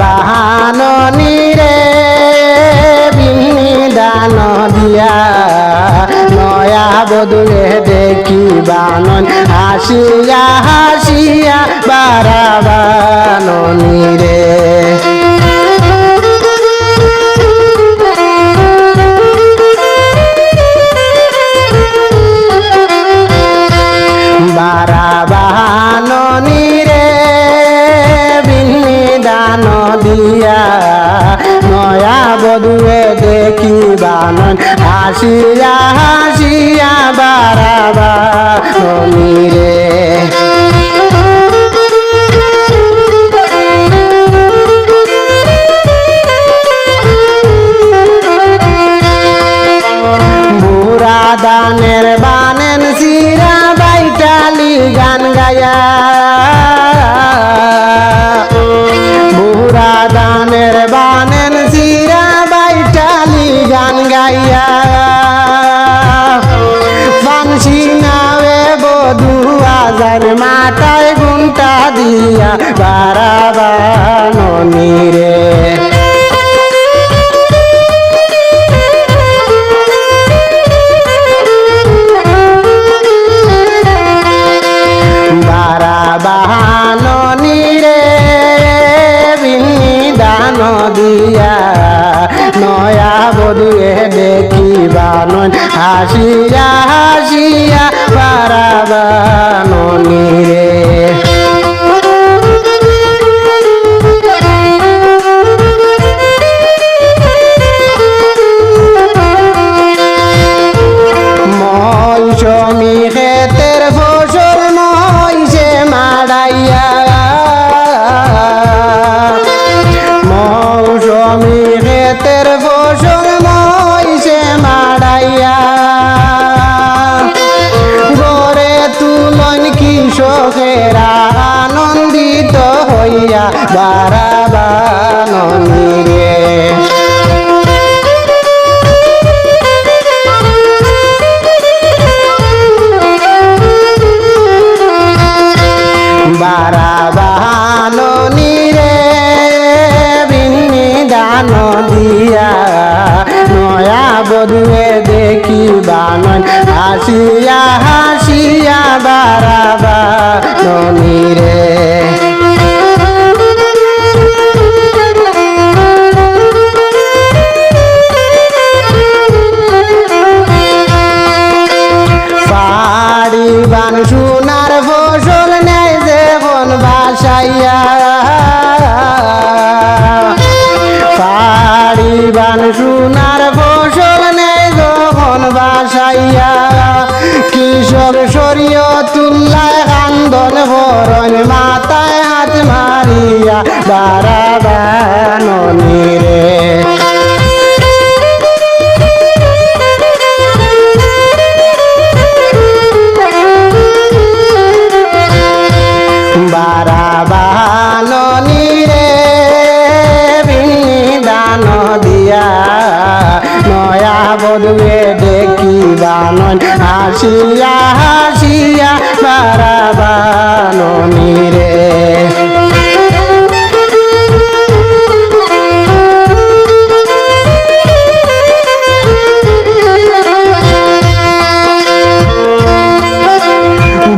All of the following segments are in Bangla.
বারাবাহাননি রে বিনিদান দিয়া নয়া বধুরে দেখিবানন হাসিয়া হাসিয়া বারাবাননি রে বারাবাহাননি রে বিনিদান দিয়া নয়া বধুয়ে দেখিবানন হাসিয়া হাসিয়া বারাবাননি রে বুড়া দানের বানেন সিরা বাইটালি গান গায়া বুড়া দানের বানেন সিরা বাইটালি গান গাইয়া বানশি নাওয়ে বধু আজান মাথায় ঘুমটা দিয়া বারাবাননি রে বারাবাননি রে বিনিদান দিয়া নয়া বধুয়ে দেখিবানন হাসিয়া হাসিয়া বারাবাননি রে মৌসুমী ক্ষেতের ফসল মহিষে মাড়াইয়া মৌসুমী ক্ষেতের ফসল মহিষে মাড়াইয়া গড়ে তুলন কৃষকেরা আনন্দিত হইয়া বারাবাননি রে বারাবাননি রে বিনিদান দিয়া নয়া বধুয়ে দেখিবানন হাসিয়া হাসিয়া বারাবাননি রে পাড়িবান সোনার ফসল নেই যেমন বাসাইয়া পাড়িবান সোনার ফসল নেই যখন বাসাইয়া কৃষক শরীয়তুল্লাহ কান্দন ভরণ মাথায় হাত মারিয়া বারাবাননি রে বারাবাননি রে বিনিদান দিয়া নয়া বধুয়ে দেখিবানন হাসিয়া হাসিয়া বারাবাননি রে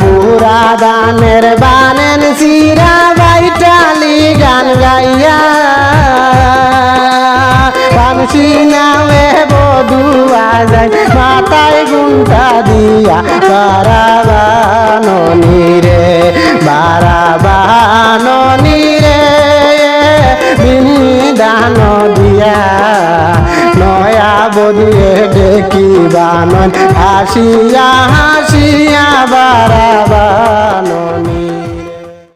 বুড়া দানের বানেন সিরা বাইটালি গান গাইয়া বানশি নাওয়ে বধু আজান মাথায় ঘুমটা দিয়া বারাবাননি রে বারাবাননি রে বিনিদান দিয়া নয়া বধুয়ে দেখিবানন হাসিয়া হাসিয়া বারাবাননি।